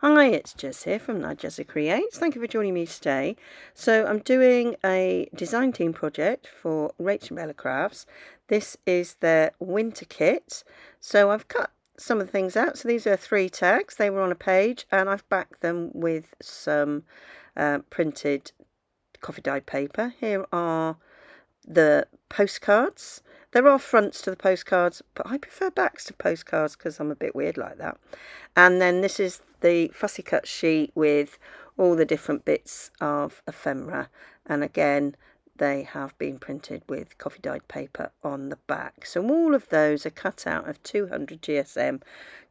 Hi, it's Jess here from Nigezza Creates. Thank you for joining me today. So I'm doing a design team project for Rach and Bella Crafts. This is their winter kit. So I've cut some of the things out. So these are 3 tags. They were on a page and I've backed them with some printed coffee dyed paper. Here are the postcards. There are fronts to the postcards, but I prefer backs to postcards because I'm a bit weird like that. And then this is the fussy cut sheet with all the different bits of ephemera. And again, they have been printed with coffee dyed paper on the back. So all of those are cut out of 200 GSM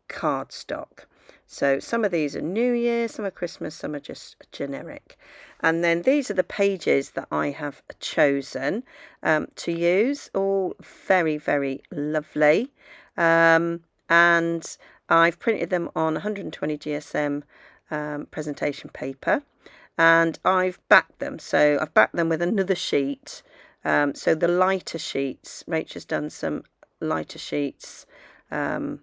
cardstock. So some of these are New Year, some are Christmas, some are just generic. And then these are the pages that I have chosen to use, all very, very lovely. And I've printed them on 120 GSM presentation paper, and I've backed them. So I've backed them with another sheet. So the lighter sheets, Rach has done some lighter sheets, and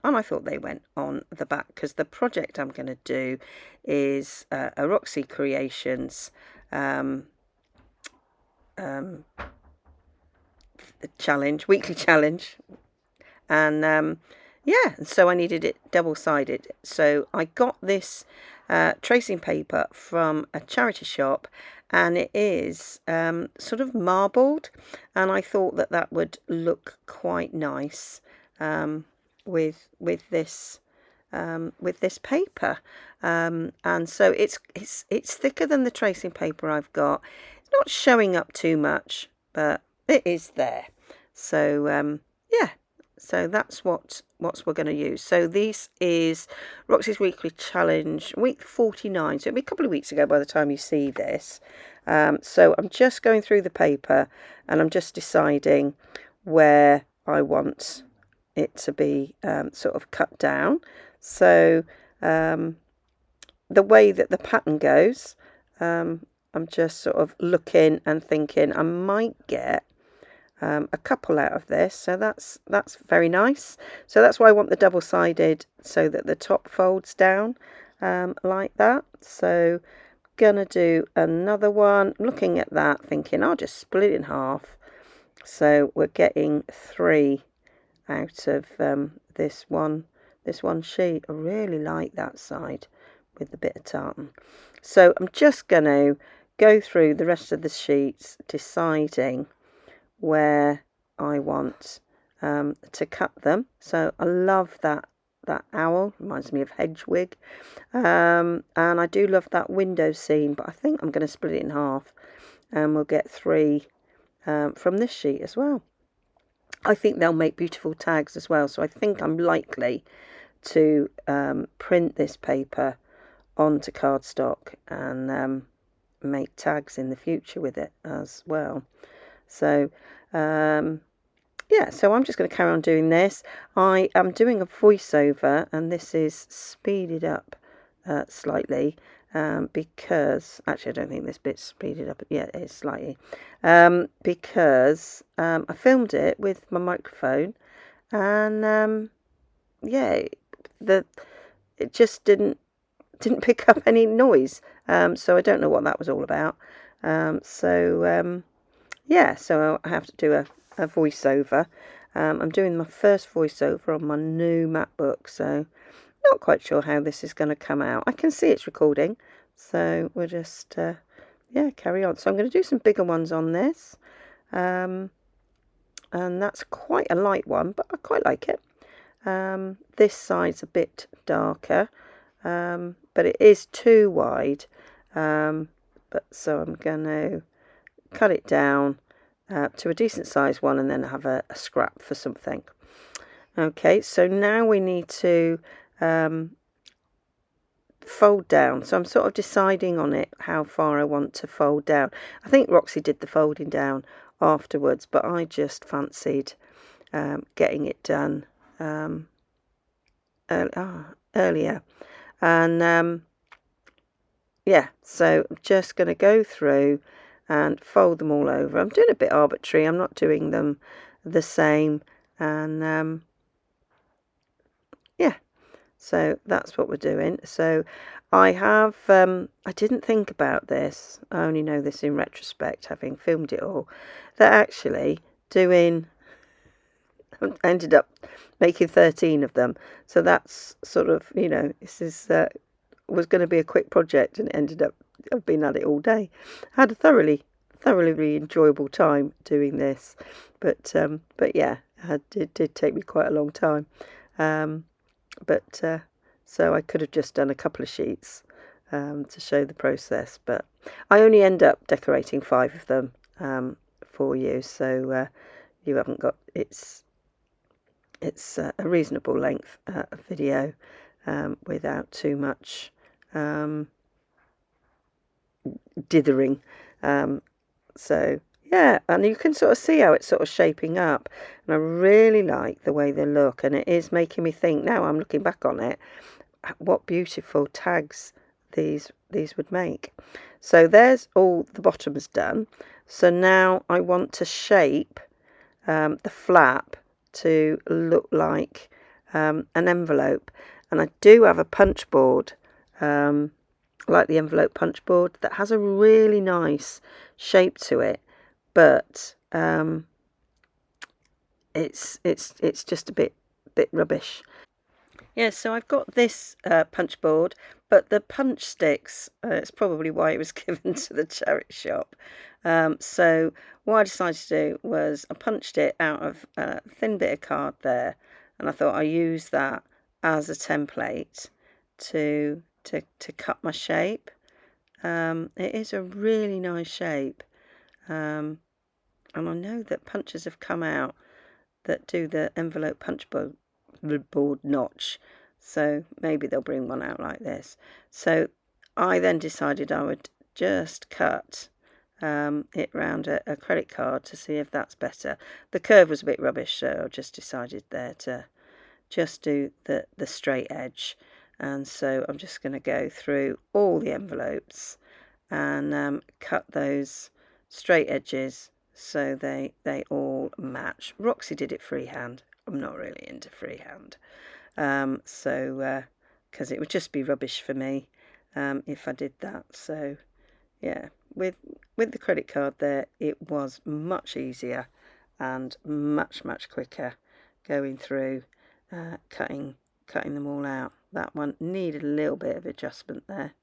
I thought they went on the back because the project I'm going to do is a Roxy Creations challenge, weekly challenge, and yeah, so I needed it double-sided. So I got this tracing paper from a charity shop, and it is sort of marbled, and I thought that that would look quite nice with this paper, and so it's thicker than the tracing paper I've got. It's not showing up too much, but it is there. So yeah, so that's what we're going to use. So this is Roxy's weekly challenge, week 49. So it'll be a couple of weeks ago by the time you see this. So I'm just going through the paper and I'm just deciding where I want it to be sort of cut down. So the way that the pattern goes, I'm just sort of looking and thinking I might get a couple out of this, so that's very nice. So that's why I want the double-sided, so that the top folds down like that. So gonna do another one, looking at that thinking I'll just split it in half, so we're getting 3 out of this one sheet. I really like that side with the bit of tartan. So I'm just going to go through the rest of the sheets, deciding where I want to cut them. So I love that owl, reminds me of Hedwig, and I do love that window scene, but I think I'm going to split it in half and we'll get 3 from this sheet as well. I think they'll make beautiful tags as well, so I think I'm likely to print this paper onto cardstock and make tags in the future with it as well. So yeah, so I'm just going to carry on doing this. I am doing a voiceover, and this is speeded up slightly because actually I don't think this bit's speeded up. Yeah, it is slightly, because I filmed it with my microphone, and yeah, it just didn't pick up any noise, so I don't know what that was all about. Yeah, so I have to do a voiceover. I'm doing my first voiceover on my new MacBook, so not quite sure how this is going to come out. I can see it's recording, so we'll just yeah, carry on. So I'm going to do some bigger ones on this, and that's quite a light one, but I quite like it. This side's a bit darker, but it is too wide, but so I'm going to cut it down to a decent sized one and then have a scrap for something. Okay, so now we need to fold down. So I'm sort of deciding on it how far I want to fold down. I think Roxy did the folding down afterwards, but I just fancied getting it done earlier. And yeah, so I'm just going to go through and fold them all over. I'm doing a bit arbitrary, I'm not doing them the same, and yeah, So that's what we're doing. So I have, I didn't think about this, I only know this in retrospect, having filmed it all, that actually doing, I ended up making 13 of them. So that's sort of, you know, this is was going to be a quick project, and it ended up, I've been at it all day. I had a thoroughly enjoyable time doing this, but yeah, it did take me quite a long time. But so I could have just done a couple of sheets to show the process, but I only end up decorating 5 of them for you, so you haven't got, it's a reasonable length video without too much dithering. So yeah, and you can sort of see how it's sort of shaping up, and I really like the way they look, and it is making me think, now I'm looking back on it, what beautiful tags these would make. So there's all the bottoms done. So now I want to shape the flap to look like an envelope, and I do have a punch board like the envelope punch board that has a really nice shape to it, but it's just a bit rubbish. Yeah, so I've got this punch board, but the punch sticks, it's probably why it was given to the charity shop. So what I decided to do was I punched it out of a thin bit of card there, and I thought I'll use that as a template to cut my shape. It is a really nice shape, and I know that punchers have come out that do the envelope punch board notch, so maybe they'll bring one out like this. So I then decided I would just cut it round a credit card to see if that's better. The curve was a bit rubbish, so I just decided there to just do the straight edge, and so I'm just going to go through all the envelopes and cut those straight edges so they all match. Roxy did it freehand. I'm not really into freehand, so because it would just be rubbish for me if I did that. So yeah, with the credit card there, it was much easier and much quicker going through cutting them all out. That one needed a little bit of adjustment there.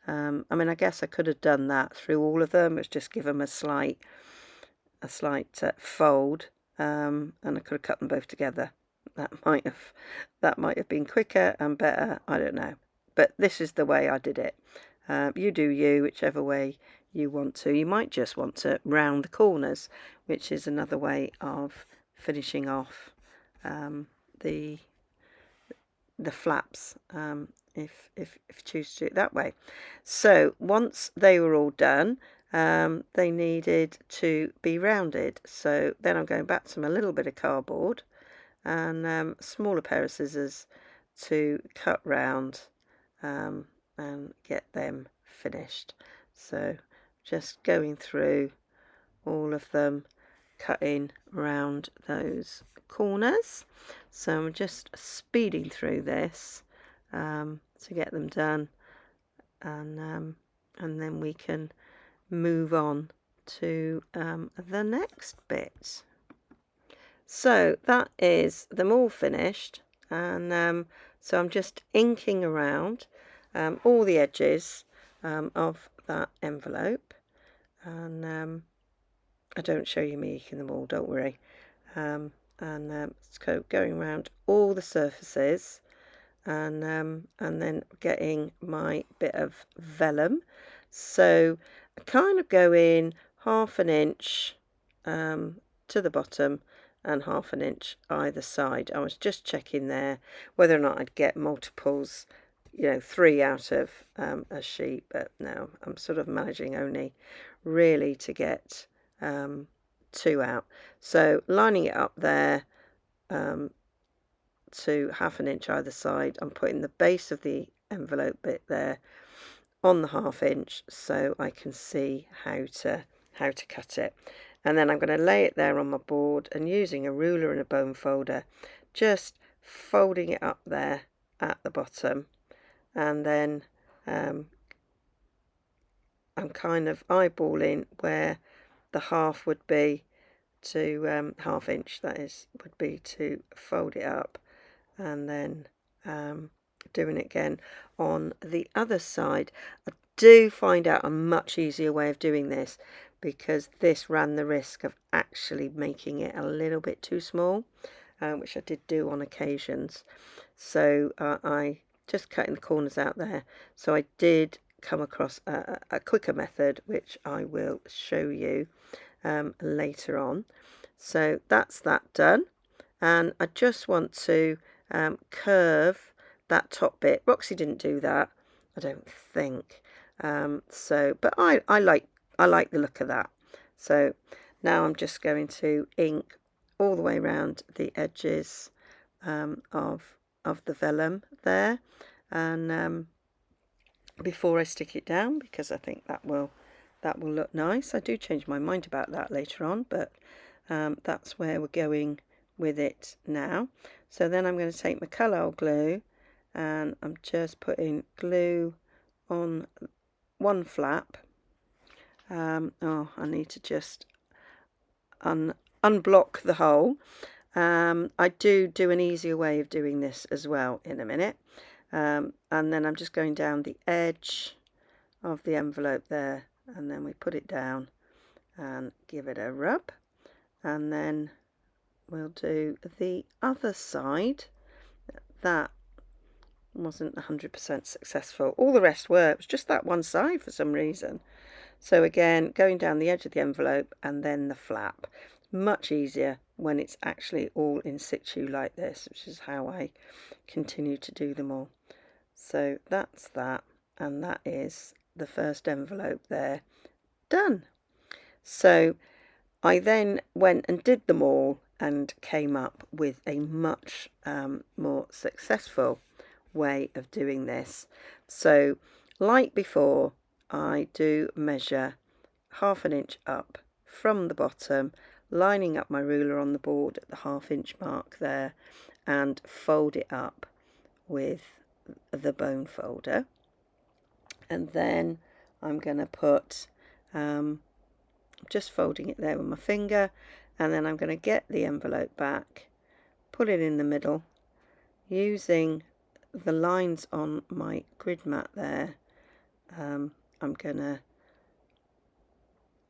I mean, I guess I could have done that through all of them. It's just give them a slight fold, and I could have cut them both together. That might have been quicker and better. I don't know, but this is the way I did it. You do you, whichever way you want to. You might just want to round the corners, which is another way of finishing off the flaps, if you choose to do it that way. So once they were all done, they needed to be rounded. So then I'm going back to my little bit of cardboard and a smaller pair of scissors to cut round and get them finished. So just going through all of them, cutting round those corners. So I'm just speeding through this to get them done, and then we can move on to the next bit. So that is them all finished, and so I'm just inking around all the edges of that envelope, and I don't show you me inking them all, don't worry. And so going around all the surfaces, and then getting my bit of vellum. So I kind of go in 1/2 inch to the bottom and 1/2 inch either side. I was just checking there whether or not I'd get multiples, 3 out of a sheet, but no, I'm sort of managing only really to get 2 out. So lining it up there to 1/2 inch either side. I'm putting the base of the envelope bit there on the 1/2 inch so I can see how to cut it. And then I'm going to lay it there on my board and using a ruler and a bone folder, just folding it up there at the bottom, and then I'm kind of eyeballing where the half would be to half inch, that is, would be to fold it up, and then doing it again on the other side. I do find out a much easier way of doing this, because this ran the risk of actually making it a little bit too small, which I did do on occasions. So I just cutting the corners out there. So I did come across a quicker method, which I will show you later on. So that's that done, and I just want to curve that top bit. Roxy didn't do that, I don't think. But I like the look of that. So now I'm just going to ink all the way around the edges of the vellum there, and before I stick it down, because I think that will look nice. I do change my mind about that later on, but that's where we're going with it now. So then I'm going to take my colour glue, and I'm just putting glue on one flap. Oh, I need to just unblock the hole. I do an easier way of doing this as well in a minute. And then I'm just going down the edge of the envelope there, and then we put it down and give it a rub, and then we'll do the other side. That wasn't 100% successful. All the rest were. It was just that one side for some reason. So again, going down the edge of the envelope and then the flap. Much easier when it's actually all in situ like this, which is how I continue to do them all. So that's that, and that is the first envelope there done. So I then went and did them all and came up with a much more successful way of doing this. So like before, I do measure 1/2 inch up from the bottom, lining up my ruler on the board at the 1/2 inch mark there, and fold it up with the bone folder. And then I'm going to put just folding it there with my finger, and then I'm going to get the envelope back, put it in the middle, using the lines on my grid mat there. I'm going to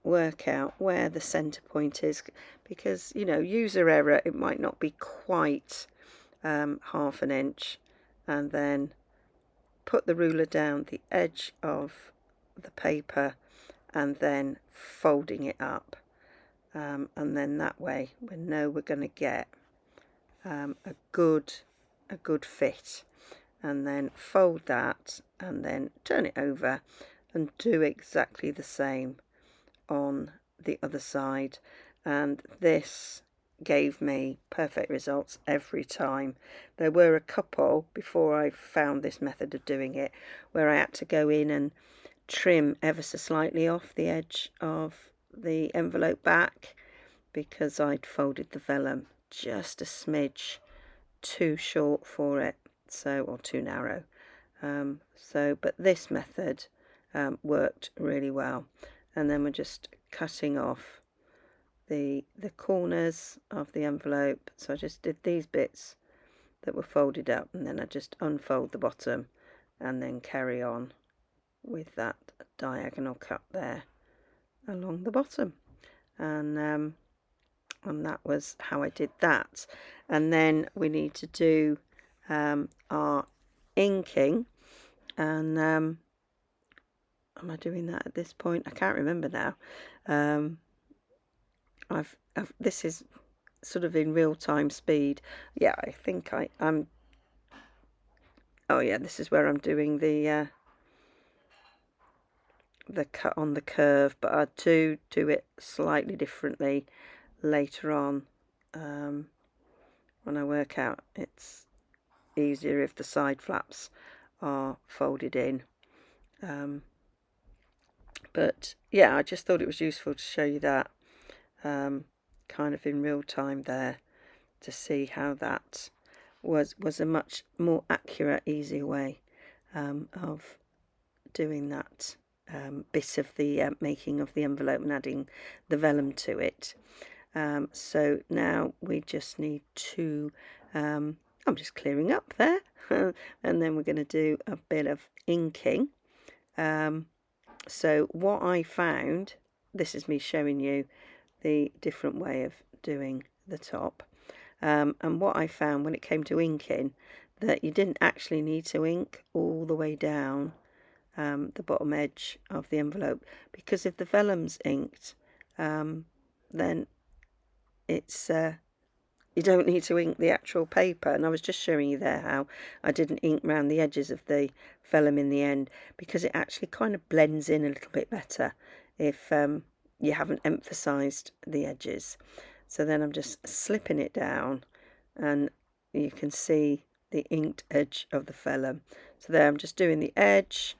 work out where the center point is, because, you know, user error, it might not be quite 1/2 inch, and then put the ruler down the edge of the paper and then folding it up, and then that way we know we're going to get a good fit, and then fold that and then turn it over and do exactly the same on the other side. And this gave me perfect results every time. There were a couple before I found this method of doing it where I had to go in and trim ever so slightly off the edge of the envelope back, because I'd folded the vellum just a smidge too short for it, so, or too narrow. But this method worked really well. And then we're just cutting off the corners of the envelope. So I just did these bits that were folded up, and then I just unfold the bottom and then carry on with that diagonal cut there along the bottom, and that was how I did that. And then we need to do our inking, and am I doing that at this point? I can't remember now. This is sort of in real-time speed. Yeah, I think I'm. Oh yeah, this is where I'm doing the cut on the curve, but I do it slightly differently later on. When I work out it's easier if the side flaps are folded in. But yeah, I just thought it was useful to show you that kind of in real time there, to see how that was a much more accurate, easier way of doing that bit of the making of the envelope and adding the vellum to it. So now we just need to, I'm just clearing up there, and then we're going to do a bit of inking. So what I found, this is me showing you the different way of doing the top, and what I found when it came to inking, that you didn't actually need to ink all the way down the bottom edge of the envelope, because if the vellum's inked, then it's you don't need to ink the actual paper. And I was just showing you there how I didn't ink around the edges of the vellum in the end, because it actually kind of blends in a little bit better if you haven't emphasized the edges. So then I'm just slipping it down, and you can see the inked edge of the vellum. So there I'm just doing the edge,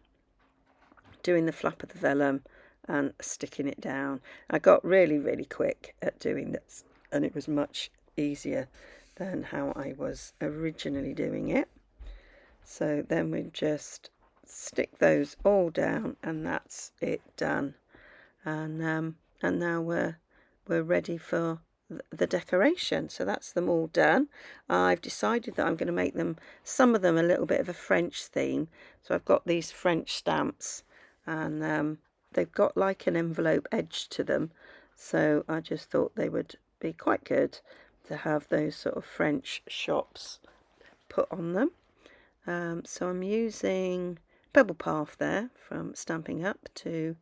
doing the flap of the vellum, and sticking it down. I got really quick at doing this, and it was much easier than how I was originally doing it. So then we just stick those all down, and that's it done. And now we're ready for the decoration. So that's them all done. I've decided that I'm going to make them, some of them, a little bit of a French theme. So I've got these French stamps, and they've got like an envelope edge to them, so I just thought they would be quite good to have those sort of French shops put on them. So I'm using Pebble Path there from Stamping Up to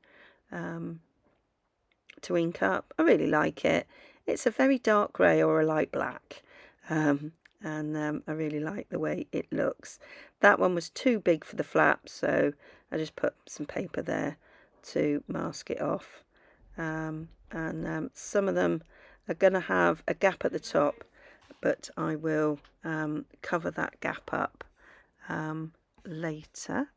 ink up. I really like it. It's a very dark grey or a light black, and I really like the way it looks. That one was too big for the flap, so I just put some paper there to mask it off. And some of them are going to have a gap at the top, but I will cover that gap up later.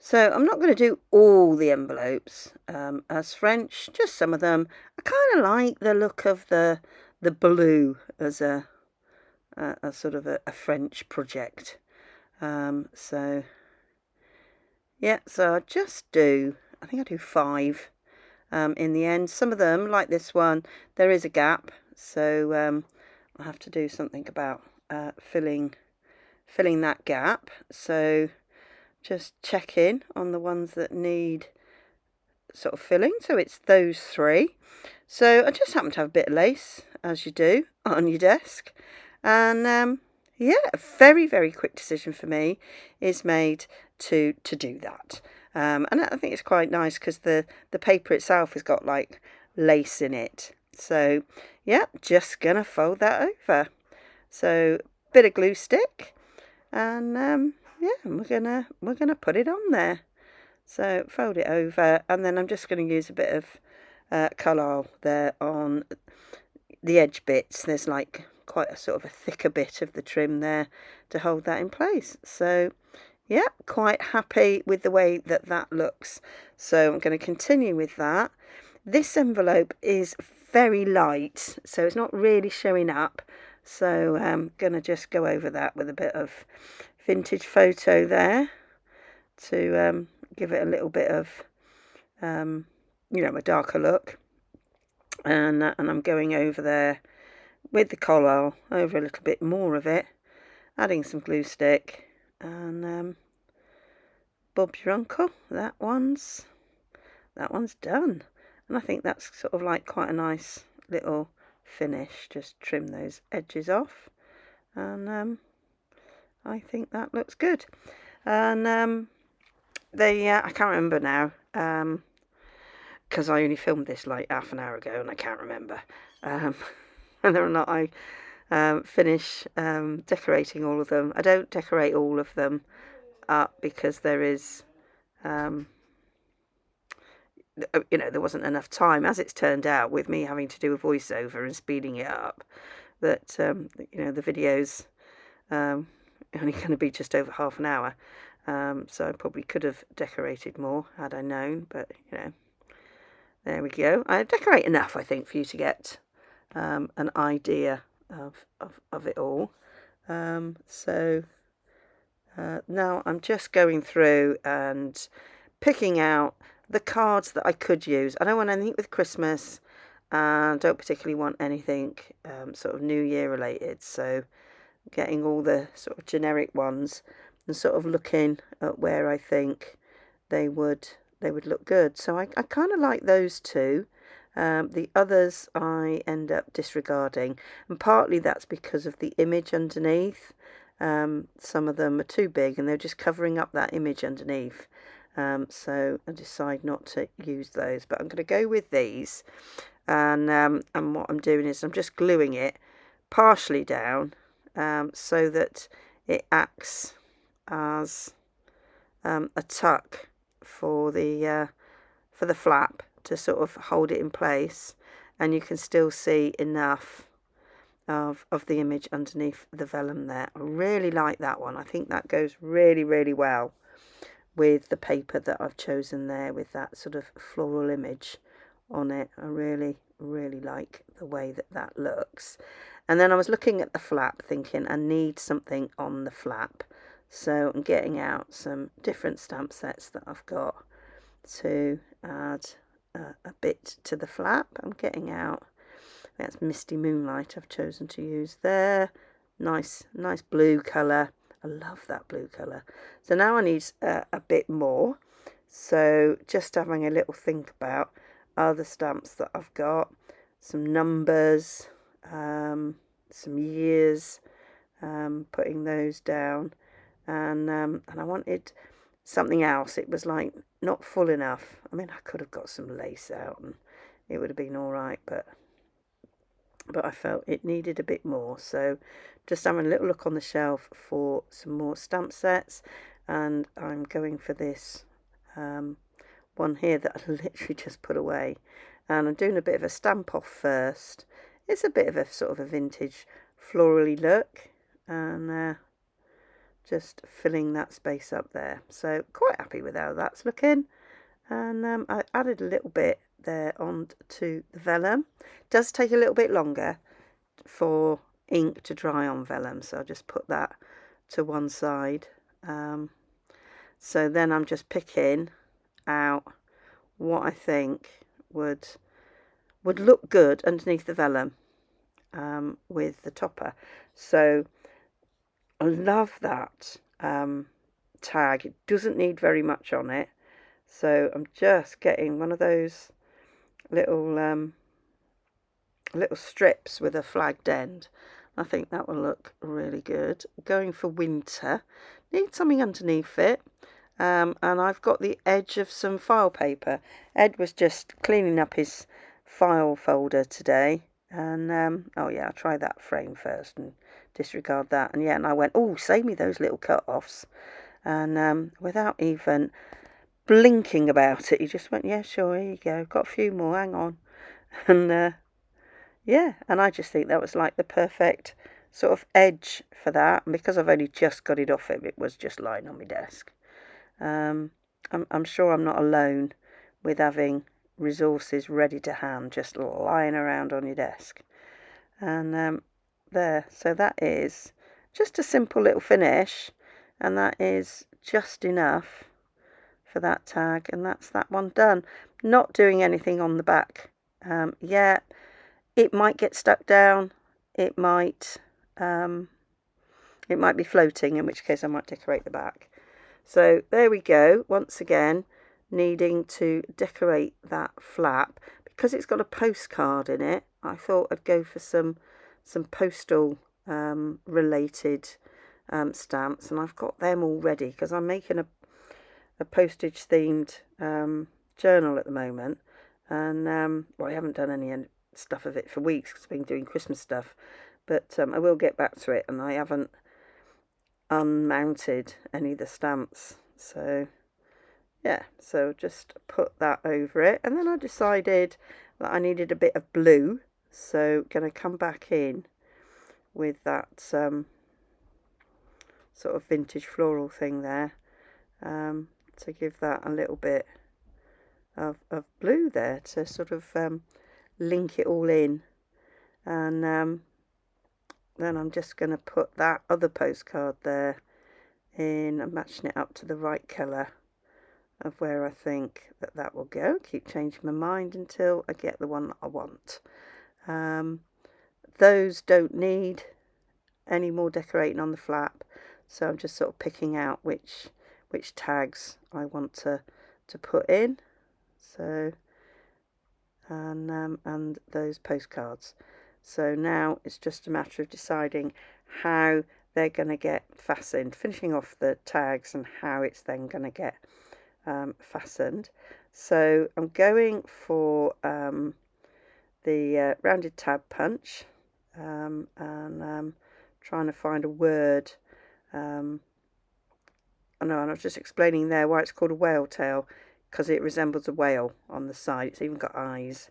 So I'm not going to do all the envelopes as French, just some of them. I kind of like the look of the blue as a sort of a French project. So yeah, so I just do, I think I do 5 in the end. Some of them, like this one, there is a gap, so I'll have to do something about filling that gap. So just check in on the ones that need sort of filling. So it's those 3. So I just happen to have a bit of lace, as you do, on your desk. And yeah, a very quick decision for me is made to do that. And I think it's quite nice because the paper itself has got like lace in it. So yeah, just gonna fold that over. So bit of glue stick, and yeah, we're gonna put it on there. So fold it over, and then I'm just going to use a bit of colour there on the edge bits. There's like quite a sort of a thicker bit of the trim there to hold that in place. So yeah, quite happy with the way that looks. So I'm going to continue with that. This envelope is very light, so it's not really showing up. So I'm going to just go over that with a bit of vintage photo there to give it a little bit of, you know, a darker look. And I'm going over there with the collar over a little bit more of it, adding some glue stick, and Bob's your uncle. That one's done. And I think that's sort of like quite a nice little finish. Just trim those edges off, and I think that looks good. And I can't remember now, because I only filmed this like half an hour ago, and I can't remember whether or not I finish decorating all of them. I don't decorate all of them up because there is, you know, there wasn't enough time, as it's turned out, with me having to do a voiceover and speeding it up, that you know, the video's only going to be just over half an hour. So I probably could have decorated more had I known, but you know, there we go. I decorate enough, I think, for you to get an idea of it all. So now I'm just going through and picking out the cards that I could use. I don't want anything with Christmas, and don't particularly want anything sort of New Year related. So getting all the sort of generic ones and sort of looking at where I think they would look good. So I kind of like those two. The others I end up disregarding, and partly that's because of the image underneath. Some of them are too big and they're just covering up that image underneath. So I decide not to use those, but I'm going to go with these. And what I'm doing is I'm just gluing it partially down, so that it acts as a tuck for the flap to sort of hold it in place, and you can still see enough of the image underneath the vellum there. I really like that one. I think that goes really, really well with the paper that I've chosen there, with that sort of floral image on it. I really, really like the way that that looks. And then I was looking at the flap thinking I need something on the flap. So I'm getting out some different stamp sets that I've got to add a bit to the flap. I'm getting out, that's Misty Moonlight I've chosen to use there. Nice blue colour. I love that blue colour. So now I need a bit more. So just having a little think about other stamps that I've got. Some numbers, some years, putting those down. And I wanted something else. It was like not full enough. I mean, I could have got some lace out and it would have been all right, but I felt it needed a bit more. So just having a little look on the shelf for some more stamp sets, and I'm going for this one here that I literally just put away, and I'm doing a bit of a stamp off first. It's a bit of a sort of a vintage florally look, and just filling that space up there. So quite happy with how that's looking. And I added a little bit there onto the vellum. It does take a little bit longer for ink to dry on vellum, so I'll just put that to one side. So then I'm just picking out what I think would look good underneath the vellum with the topper. So I love that tag. It doesn't need very much on it. So I'm just getting one of those little strips with a flagged end. I think that will look really good. Going for winter. Need something underneath it. And I've got the edge of some file paper. Ed was just cleaning up his file folder today. And, oh yeah, I'll try that frame first and disregard that. And yeah, and I went, oh, save me those little cut-offs. And without even blinking about it, he just went, yeah, sure, here you go, got a few more, hang on. And yeah, and I just think that was like the perfect sort of edge for that, and because I've only just got it off him, it was just lying on my desk. I'm sure I'm not alone with having resources ready to hand just lying around on your desk. And there, so that is just a simple little finish, and that is just enough for that tag, and that's that one done. Not doing anything on the back yet. It might get stuck down, it might be floating, in which case I might decorate the back. So there we go. Once again, needing to decorate that flap because it's got a postcard in it. I thought I'd go for some postal related stamps, and I've got them all ready because I'm making a postage themed journal at the moment, and well, I haven't done any stuff of it for weeks because I've been doing Christmas stuff, but I will get back to it, and I haven't unmounted any of the stamps, so yeah, so just put that over it. And then I decided that I needed a bit of blue, so going to come back in with that sort of vintage floral thing there, to give that a little bit of blue there to sort of link it all in. And then I'm just going to put that other postcard there in. I'm matching it up to the right colour of where I think that will go. Keep changing my mind until I get the one that I want. Those don't need any more decorating on the flap, so I'm just sort of picking out which tags I want to put in. So and those postcards. So now it's just a matter of deciding how they're going to get fastened, finishing off the tags and how it's then going to get fastened. So I'm going for the rounded tab punch, and trying to find a word. I know, and I was just explaining there why it's called a whale tail, because it resembles a whale on the side. It's even got eyes,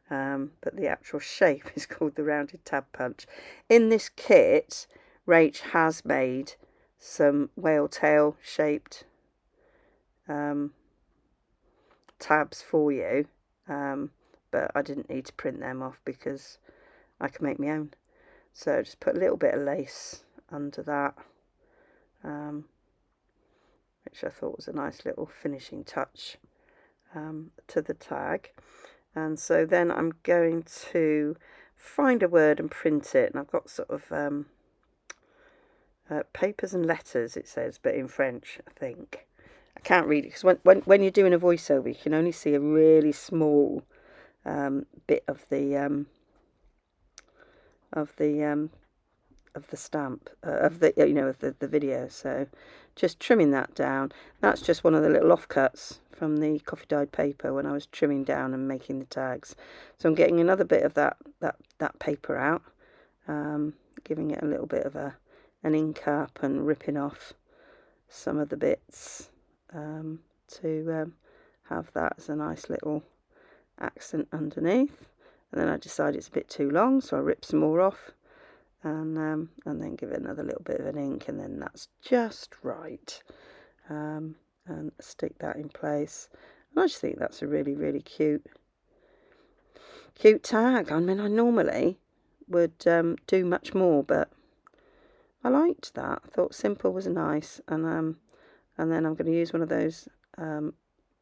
but the actual shape is called the rounded tab punch. In this kit, Rach has made some whale tail shaped tabs for you, but I didn't need to print them off because I can make my own. So just put a little bit of lace under that, which I thought was a nice little finishing touch to the tag. And so then I'm going to find a word and print it, and I've got sort of papers and letters, it says, but in French, I think. I can't read it because when you're doing a voiceover, you can only see a really small bit of the stamp of the of the video. So just trimming that down. That's just one of the little offcuts from the coffee dyed paper when I was trimming down and making the tags. So I'm getting another bit of that paper out, giving it a little bit of an ink up and ripping off some of the bits to have that as a nice little accent underneath. And then I decided it's a bit too long, so I ripped some more off, and then give it another little bit of an ink, and then that's just right. And stick that in place. And I just think that's a really, really cute tag. I mean, I normally would do much more, but I liked that. I thought simple was nice, and then I'm going to use one of those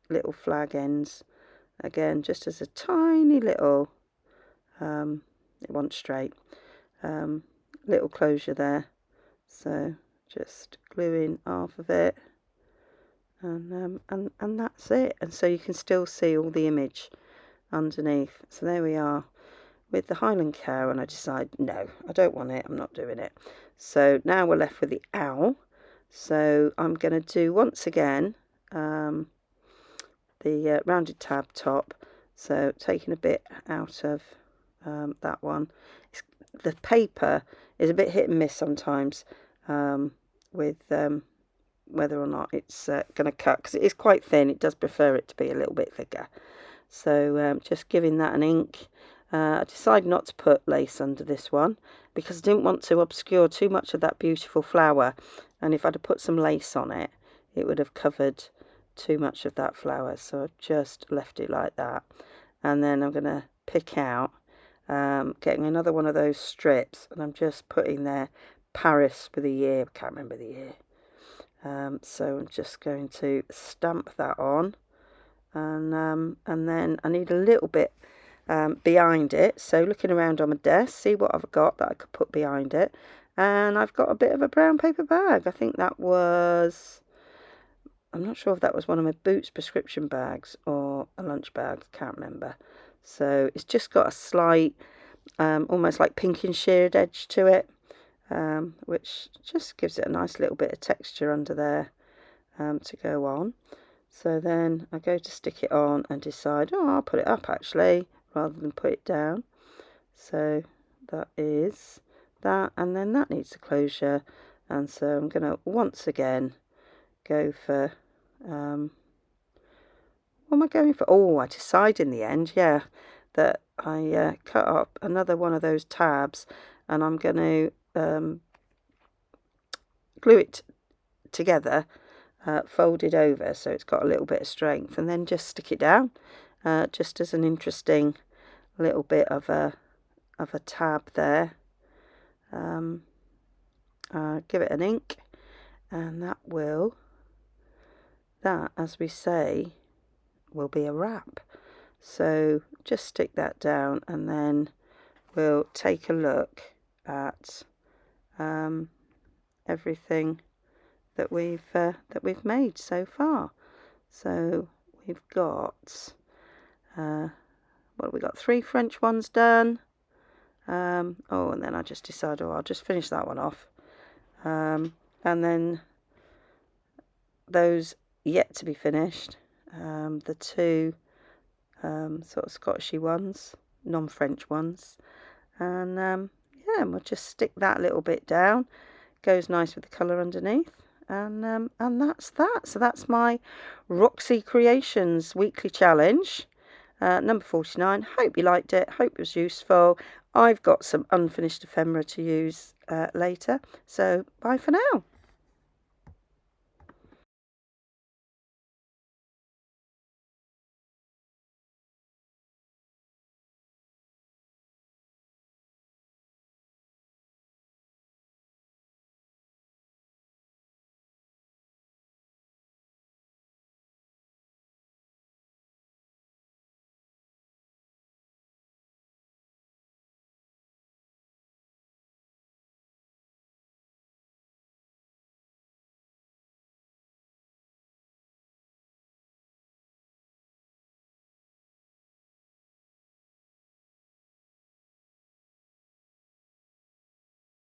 little flag ends again, just as a tiny little, it wants straight, little closure there. So just glue in half of it, and that's it. And so you can still see all the image underneath. So there we are with the Highland cow, and I decide, no, I don't want it, I'm not doing it. So now we're left with the owl. So I'm going to do once again the rounded tab top. So taking a bit out of that one. The paper is a bit hit and miss sometimes with whether or not it's going to cut, because it is quite thin. It does prefer it to be a little bit thicker. So just giving that an ink. I decided not to put lace under this one because I didn't want to obscure too much of that beautiful flower, and if I'd have put some lace on it, it would have covered too much of that flower. So I've just left it like that. And then I'm going to pick out, getting another one of those strips, and I'm just putting there Paris with a year. I can't remember the year. So I'm just going to stamp that on, and then I need a little bit behind it. So looking around on my desk, see what I've got that I could put behind it. And I've got a bit of a brown paper bag. I think that was, I'm not sure if that was one of my Boots prescription bags or a lunch bag, can't remember. So it's just got a slight, almost like pink and sheared edge to it, which just gives it a nice little bit of texture under there to go on. So then I go to stick it on and decide, oh, I'll put it up actually, rather than put it down. So that is that, and then that needs a closure. And so I'm going to once again go for, what am I going for? Oh, I decide in the end, yeah, that I cut up another one of those tabs, and I'm going to glue it together, fold it over so it's got a little bit of strength, and then just stick it down, just as an interesting little bit of a tab there. give it an ink, and that, as we say, will be a wrap. So just stick that down, and then we'll take a look at everything that we've made so far. So we've got what have we got? 3 French ones done. And then I just decided, I'll just finish that one off. And then those yet to be finished, the 2 sort of Scottishy ones, non-French ones, and yeah, and we'll just stick that little bit down. Goes nice with the colour underneath, and that's that. So that's my Roxy Creations weekly challenge, number 49. Hope you liked it. Hope it was useful. I've got some unfinished ephemera to use later. So bye for now.